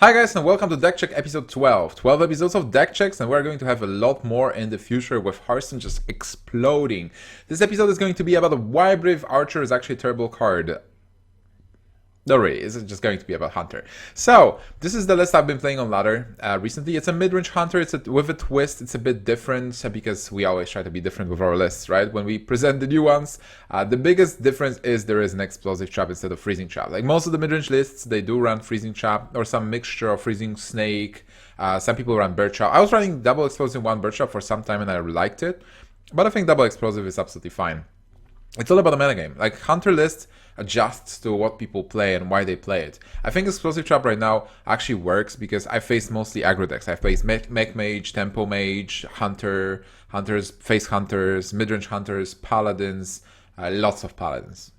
Hi guys and welcome to Deck Check episode 12. 12 episodes of deck checks and we're going to have a lot more in the future with Hearthstone just exploding. This episode is going to be about why Brave Archer is actually a terrible card. No, really, it's just going to be about Hunter. So, this is the list I've been playing on ladder recently. It's a mid-range Hunter, with a twist. It's a bit different because we always try to be different with our lists, right? When we present the new ones, the biggest difference is there is an explosive trap instead of freezing trap. Like most of the mid-range lists, they do run freezing trap or some mixture of freezing snake. Some people run bird trap. I was running double explosive one bird trap for some time and I liked it, but I think double explosive is absolutely fine. It's all about the metagame. Like, Hunter list adjusts to what people play and why they play it. I think Explosive Trap right now actually works because I faced mostly aggro decks. I faced Mech Mage, Tempo Mage, Hunters, Face Hunters, Midrange Hunters, Paladins, lots of Paladins.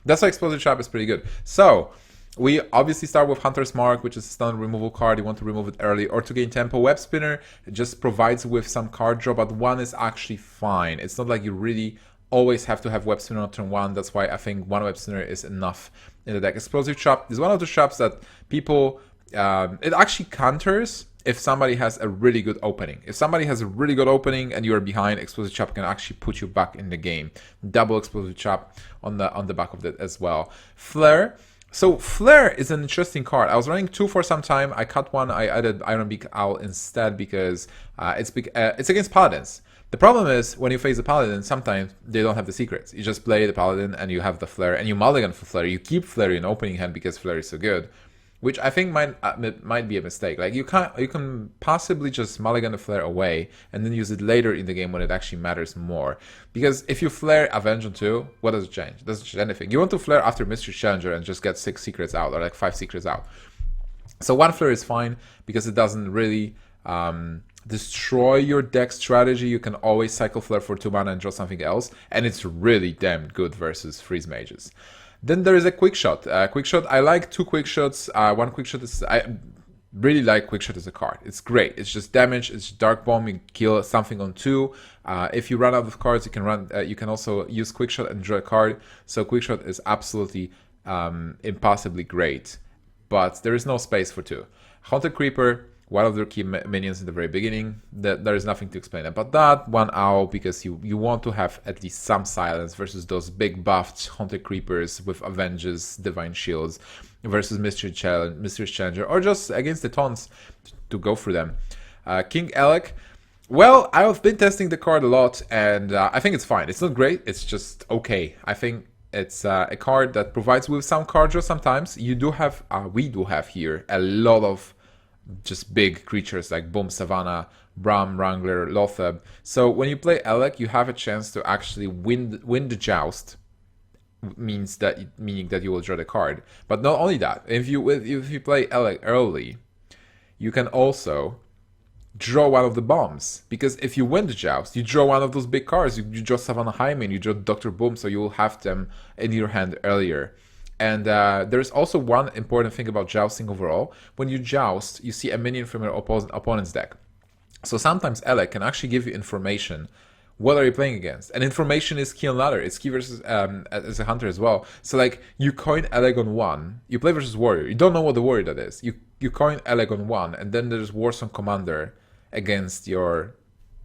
That's why Explosive Trap is pretty good. So, we obviously start with Hunter's Mark, which is a stun removal card. You want to remove it early or to gain tempo. Web Spinner just provides with some card draw, but one is actually fine. It's not like you really always have to have Web Spinner on turn one. That's why I think one Web Spinner is enough in the deck. Explosive Trap is one of the traps that people, it actually counters if somebody has a really good opening. If somebody has a really good opening and you're behind, Explosive Trap can actually put you back in the game. Double Explosive Trap on the back of that as well. Flare. So Flare is an interesting card. I was running two for some time. I cut one. I added Iron Beak Owl instead because it's against Paladins. The problem is, when you face the Paladin, sometimes they don't have the secrets. You just play the Paladin and you have the Flare, and you mulligan for Flare. You keep Flare in opening hand because Flare is so good, which I think might be a mistake. Like, you can possibly just mulligan the Flare away and then use it later in the game when it actually matters more. Because if you Flare Avenge on 2, what does it change? It doesn't change anything. You want to Flare after Mystery Challenger and just get 6 secrets out, or like 5 secrets out. So one Flare is fine because it doesn't really destroy your deck strategy. You can always cycle Flare for 2 mana and draw something else, and it's really damn good versus Freeze Mages. Then there is a Quick Shot. Quick Shot, I like 2 Quick Shots. One Quick Shot is, I really like Quick Shot as a card. It's great. It's just damage. It's Dark Bomb. You kill something on 2. If you run out of cards, you can also use Quick Shot and draw a card. So Quick Shot is absolutely impossibly great, but there is no space for 2. Haunted Creeper, one of their key minions in the very beginning. There is nothing to explain about that. One Owl, because you want to have at least some silence versus those big buffed Haunted Creepers with Avenges, Divine Shields, versus Mystery Challenger, or just against the taunts to go through them. King Alec. Well, I've been testing the card a lot, and I think it's fine. It's not great, it's just okay. I think it's a card that provides with some card draw sometimes. You do have, we do have here a lot of just big creatures like Boom Savannah, Bram, Wrangler, Lotheb. So when you play Alec, you have a chance to actually win the joust, meaning that you will draw the card. But not only that, if you play Alec early, you can also draw one of the bombs, because if you win the joust, you draw one of those big cards. You draw Savannah Hyman, you draw Dr. Boom, so you will have them in your hand earlier. And there's also one important thing about jousting overall. When you joust, you see a minion from your opponent's deck. So sometimes Alec can actually give you information. What are you playing against? And information is key on ladder. It's key versus as a hunter as well. So like, you coin Alec on 1, you play versus warrior. You don't know what the warrior that is. You coin Alec on 1, and then there's Warsong Commander against your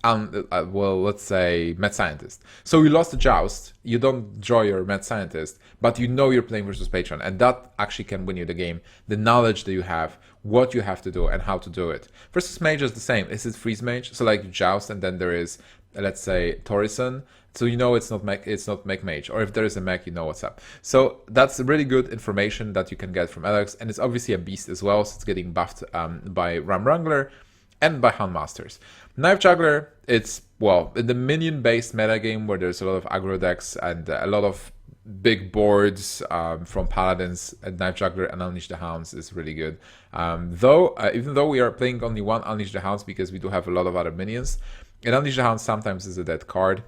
well, let's say Mad Scientist. So you lost the joust, you don't draw your Mad Scientist, but you know you're playing versus Patron, and that actually can win you the game. The knowledge that you have, what you have to do, and how to do it. Versus Mage is the same. Is it Freeze Mage? So like, you joust, and then there is, let's say, Torison. So you know it's not Mech Mage, or if there is a Mech, you know what's up. So that's really good information that you can get from Alex, and it's obviously a beast as well, so it's getting buffed by Ram Wrangler and by Houndmasters. Knife Juggler, it's, well, in the minion-based metagame where there's a lot of aggro decks and a lot of big boards from Paladins, Knife Juggler and Unleash the Hounds is really good. Even though we are playing only one Unleash the Hounds because we do have a lot of other minions, and Unleash the Hounds sometimes is a dead card.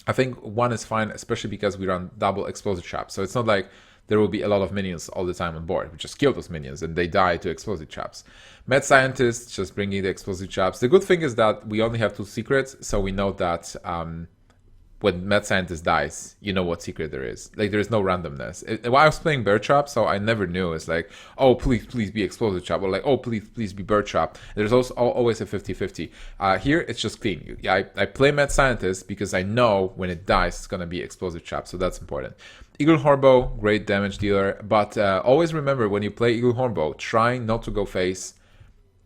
I think one is fine, especially because we run double explosive traps. So it's not like there will be a lot of minions all the time on board. We just kill those minions and they die to explosive traps. Mad Scientist, just bringing the explosive traps. The good thing is that we only have 2 secrets, so we know that when Mad Scientist dies, you know what secret there is. Like, there's no randomness. While I was playing Bear Trap, so I never knew. It's like, oh, please be Explosive Trap, or like, oh, please be Bear Trap. There's also always a 50-50. Here, it's just clean. I play Mad Scientist because I know when it dies, it's going to be Explosive Trap, so that's important. Eagle Hornbow, great damage dealer, but always remember, when you play Eagle Hornbow, try not to go face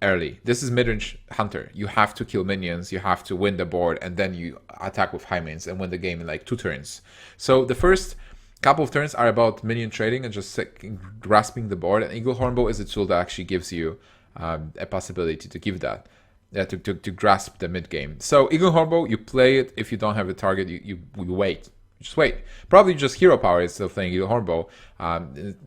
early. This is Midrange Hunter. You have to kill minions, you have to win the board, and then you attack with high mains and win the game in like 2 turns. So the first couple of turns are about minion trading and just grasping the board, and Eagle Hornbow is a tool that actually gives you a possibility to give that, to grasp the mid game. So Eagle Hornbow, you play it. If you don't have a target, you wait. Just wait. Probably just hero power is still playing Eagle Hornbow.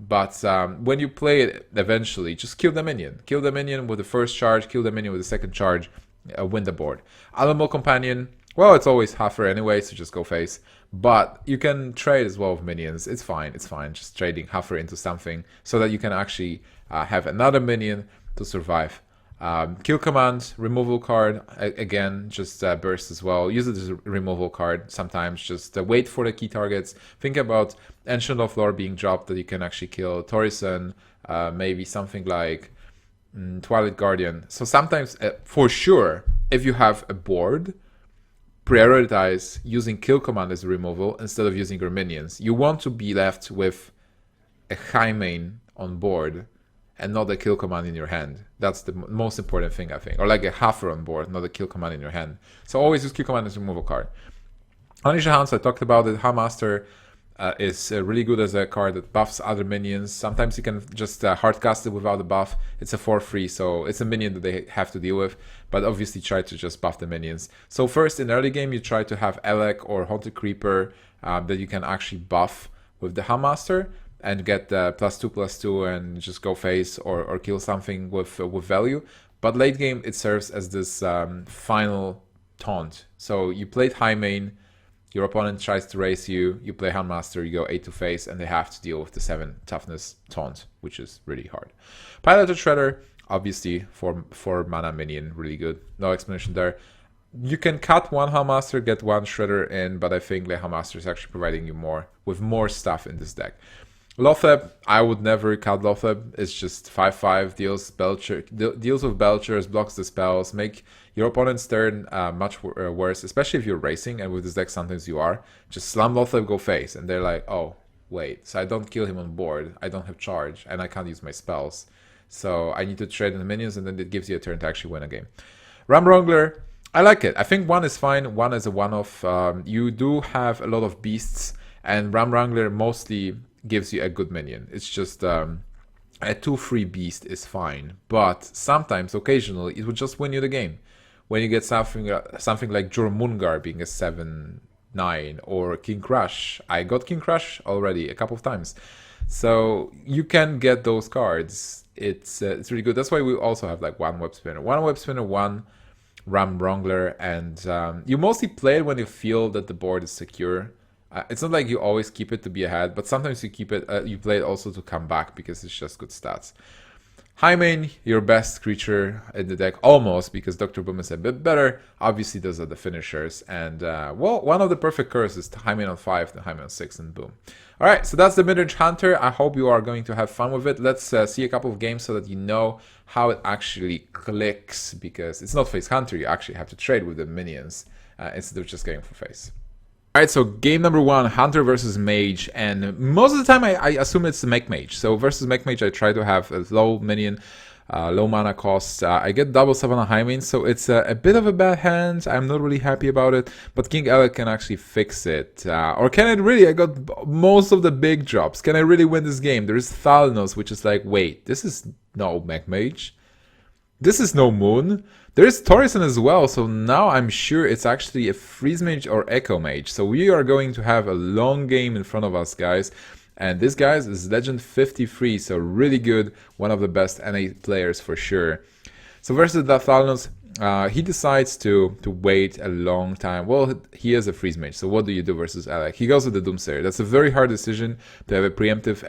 But when you play it eventually, just kill the minion. Kill the minion with the first charge, kill the minion with the second charge, win the board. Alamo Companion, well, it's always halfer anyway, so just go face. But you can trade as well with minions. It's fine. Just trading halfer into something so that you can actually have another minion to survive. Kill command, removal card, again, just burst as well. Use it as a removal card sometimes. Just wait for the key targets. Think about Ancient of Lore being dropped that you can actually kill. Torison, maybe something like Twilight Guardian. So sometimes, for sure, if you have a board, prioritize using kill command as a removal instead of using your minions. You want to be left with a high main on board and not a kill command in your hand. That's the most important thing, I think. Or like a halfer on board, not a kill command in your hand. So always use kill command as a removal card. Unleash Hounds, I talked about it. Houndmaster is really good as a card that buffs other minions. Sometimes you can just hardcast it without a buff. It's a 4/3, so it's a minion that they have to deal with. But obviously try to just buff the minions. So first, in early game, you try to have Elec or Haunted Creeper that you can actually buff with the Houndmaster and get +2/+2 and just go face or kill something with value. But late game, it serves as this final taunt. So you played high main, your opponent tries to race you, you play Houndmaster, you go 8 to face, and they have to deal with the 7 toughness taunt, which is really hard. Pilot or Shredder, obviously 4 mana minion, really good. No explanation there. You can cut one Houndmaster, get one Shredder in, but I think the Houndmaster is actually providing you with more stuff in this deck. Lotheb, I would never cut Lotheb. It's just 5/5, deals with Belchers, blocks the spells, make your opponent's turn much worse, especially if you're racing, and with this deck sometimes you are. Just slam Lotheb, go face, and they're like, oh, wait, so I don't kill him on board, I don't have charge, and I can't use my spells. So I need to trade in the minions, and then it gives you a turn to actually win a game. Ramwrangler, I like it. I think 1 is fine, 1 is a one-off. You do have a lot of beasts, and Ramwrangler mostly gives you a good minion. It's just a 2/3 beast is fine, but sometimes, occasionally, it will just win you the game. When you get something like Jormungar being a 7/9 or King Crush. I got King Crush already a couple of times. So you can get those cards. It's really good. That's why we also have like one Web Spinner, one Ramwrangler, and you mostly play it when you feel that the board is secure. It's not like you always keep it to be ahead, but sometimes you keep it. You play it also to come back because it's just good stats. High main, your best creature in the deck, almost, because Dr. Boom is a bit better. Obviously, those are the finishers, and well, one of the perfect curses is high main on 5, then high main on 6, and boom. All right, so that's the Midrange Hunter. I hope you are going to have fun with it. Let's see a couple of games so that you know how it actually clicks, because it's not face Hunter. You actually have to trade with the minions instead of just going for face. Alright, so game number 1, Hunter versus Mage, and most of the time I assume it's the Mech Mage. So versus Mech Mage, I try to have a low minion, low mana cost. I get double 7 on high main, so it's a bit of a bad hand. I'm not really happy about it, but King Elec can actually fix it. Or can it really? I got most of the big drops. Can I really win this game? There is Thalnos, which is like, wait, this is no Mech Mage. This is no Moon. There is Torison as well, so now I'm sure it's actually a Freeze Mage or Echo Mage. So we are going to have a long game in front of us, guys. And this, guys, is Legend 53, so really good. One of the best NA players for sure. So versus the Thalnos, he decides to wait a long time. Well, he is a Freeze Mage, so what do you do versus Elec? He goes with the Doomsayer. That's a very hard decision to have a preemptive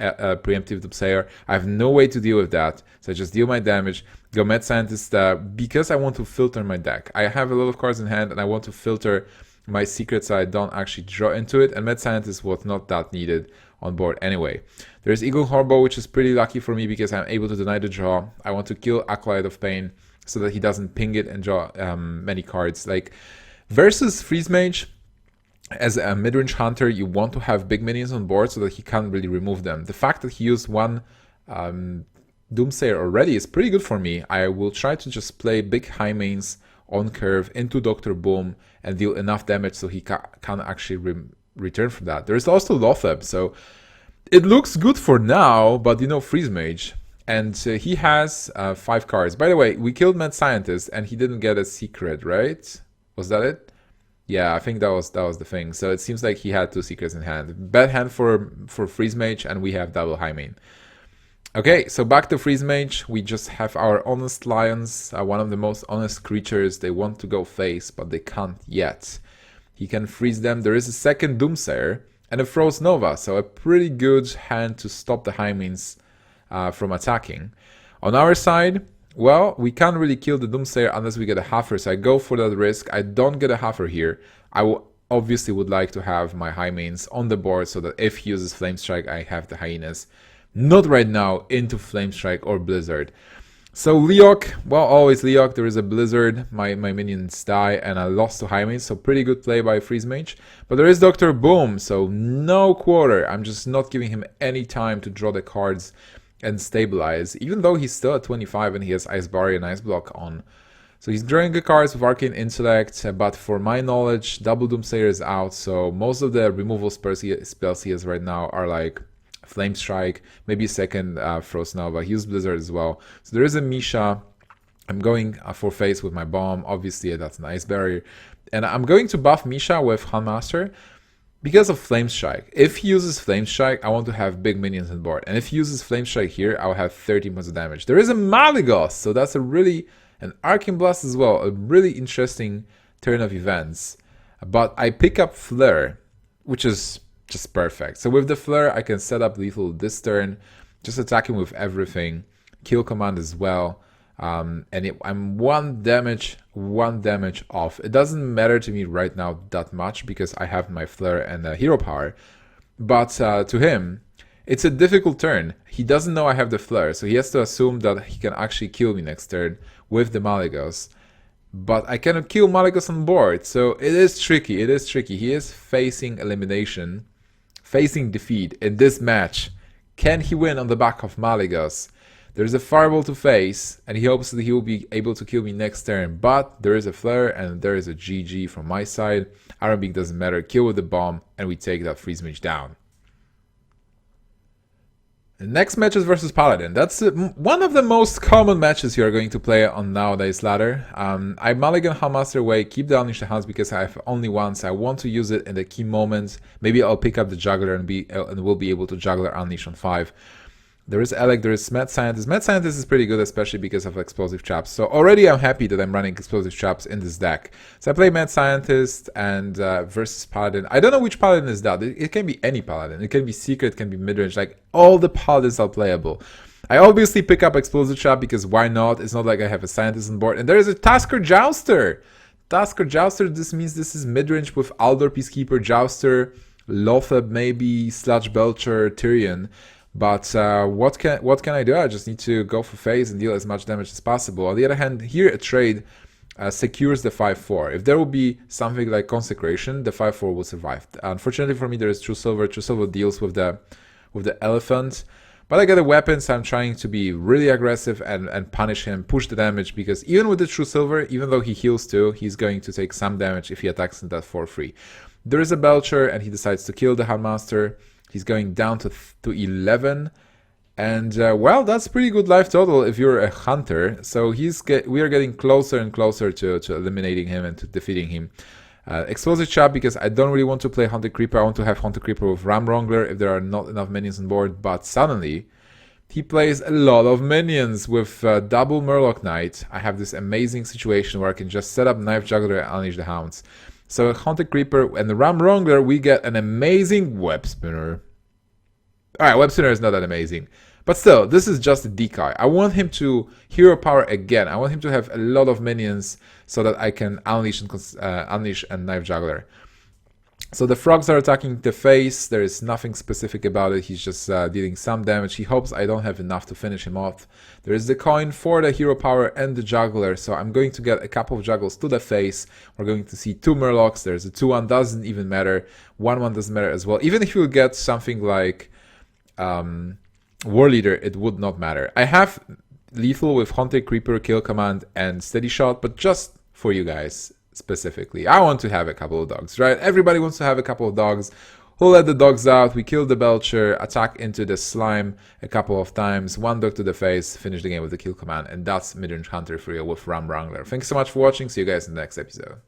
Doomsayer. I have no way to deal with that, so I just deal my damage. Go Mad Scientist because I want to filter my deck. I have a lot of cards in hand and I want to filter my secret so I don't actually draw into it, and Mad Scientist was not that needed on board anyway. There's Eagle Horbo, which is pretty lucky for me because I'm able to deny the draw. I want to kill Acolyte of Pain so that he doesn't ping it and draw many cards. Like, versus Freeze Mage, as a mid-range hunter, you want to have big minions on board so that he can't really remove them. The fact that he used one Doomsayer already is pretty good for me. I will try to just play big high mains on curve into Dr. Boom and deal enough damage so he can actually return from that. There is also Lotheb, so it looks good for now, but you know, Freeze Mage. And he has 5 cards. By the way, we killed Mad Scientist and he didn't get a secret, right? Was that it? Yeah, I think that was the thing. So it seems like he had 2 secrets in hand. Bad hand for Freeze Mage, and we have double high main. Okay, so back to Freeze Mage. We just have our honest lions, one of the most honest creatures. They want to go face, but they can't yet. He can freeze them. There is a second Doomsayer and a Frost Nova, so a pretty good hand to stop the high mains from attacking. On our side, well, we can't really kill the Doomsayer unless we get a Huffer, so I go for that risk. I don't get a Huffer here. I obviously would like to have my high mains on the board so that if he uses Flame Strike, I have the Hyenas. Not right now into Flame Strike or Blizzard. So Leok, well, always Leok. There is a Blizzard. My minions die, and I lost to high mains, so pretty good play by Freeze Mage. But there is Dr. Boom, so no quarter. I'm just not giving him any time to draw the cards and stabilize, even though he's still at 25 and he has Ice Barrier and Ice Block on. So he's drawing the cards with Arcane Intellect, but for my knowledge, double Doomsayer is out, so most of the removal spells he has right now are like Flame Strike, maybe second Frost Nova. He used Blizzard as well. So there is a Misha. I'm going for face with my bomb. Obviously, that's an Ice Barrier. And I'm going to buff Misha with Handmaster because of Flame Strike. If he uses Flame Strike, I want to have big minions on board. And if he uses Flame Strike here, I'll have 30 points of damage. There is a Malygos, so that's an Arcane Blast as well. A really interesting turn of events. But I pick up Flare, which is just perfect. So with the Flare, I can set up lethal this turn, just attacking with everything, kill command as well, and I'm one damage off. It doesn't matter to me right now that much because I have my Flare and hero power, but to him, it's a difficult turn. He doesn't know I have the Flare, so he has to assume that he can actually kill me next turn with the Malygos. But I cannot kill Malygos on board, so it is tricky. He is facing elimination, facing defeat in this match. Can he win on the back of Malygos? There's a Fireball to face, and he hopes that he will be able to kill me next turn. But there is a Flare, and there is a GG from my side. Iron Beak doesn't matter. Kill with the bomb, and we take that Freeze Mage down. The next match is versus Paladin. That's one of the most common matches you are going to play on nowadays ladder. I mulligan Handmaster away, keep the Unleash the Hounds because I have only one, so I want to use it in the key moments. Maybe I'll pick up the Juggler and we'll be able to Juggler Unleash on 5. There is Alec, there is Mad Scientist. Mad Scientist is pretty good, especially because of Explosive Traps. So already I'm happy that I'm running Explosive Traps in this deck. So I play Mad Scientist and versus Paladin. I don't know which Paladin is that. It can be any Paladin. It can be Secret, it can be Midrange. Like, all the Paladins are playable. I obviously pick up Explosive Trap because why not? It's not like I have a Scientist on board. And there is a Tasker Jouster. Tasker Jouster, this means this is Midrange with Aldor, Peacekeeper, Jouster, Lotheb maybe, Sludge Belcher, Tyrion. But what can I do? I just need to go for phase and deal as much damage as possible. On the other hand, here a trade secures the 5-4. If there will be something like Consecration, the 5-4 will survive. Unfortunately for me, there is True Silver. True Silver deals with the Elephant. But I get a weapon, so I'm trying to be really aggressive and punish him, push the damage, because even with the True Silver, even though he heals too, he's going to take some damage if he attacks in that 4-3. There is a Belcher, and he decides to kill the Handmaster. He's going down to 11, and well, that's pretty good life total if you're a hunter. So we are getting closer and closer to eliminating him and to defeating him. Explosive Trap because I don't really want to play Haunted Creeper. I want to have Haunted Creeper with Ram Wrangler if there are not enough minions on board. But suddenly, he plays a lot of minions with double Murloc Knight. I have this amazing situation where I can just set up Knife Juggler and Unleash the Hounds. So Haunted Creeper and the Ram Wrangler, we get an amazing Web Spinner. Alright, Web Spinner is not that amazing. But still, this is just a decoy. I want him to hero power again. I want him to have a lot of minions so that I can unleash and knife juggler. So the frogs are attacking the face. There is nothing specific about it. He's just dealing some damage. He hopes I don't have enough to finish him off. There is the coin for the hero power and the juggler. So I'm going to get a couple of juggles to the face. We're going to see 2 murlocs. There's a 2-1, doesn't even matter. 1-1 doesn't matter as well. Even if you get something like War Leader, it would not matter. I have lethal with Haunted Creeper, Kill Command, and Steady Shot, but just for you guys specifically. I want to have a couple of dogs, right? Everybody wants to have a couple of dogs. We'll let the dogs out. We kill the Belcher, attack into the slime a couple of times, 1 dog to the face, finish the game with the Kill Command, and that's Midrange Hunter for you with Ram Wrangler. Thanks so much for watching. See you guys in the next episode.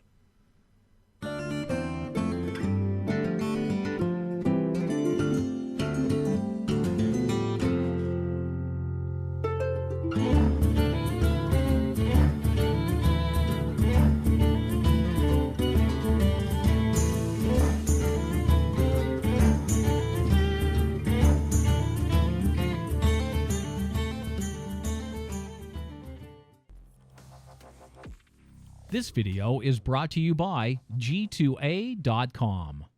This video is brought to you by G2A.com.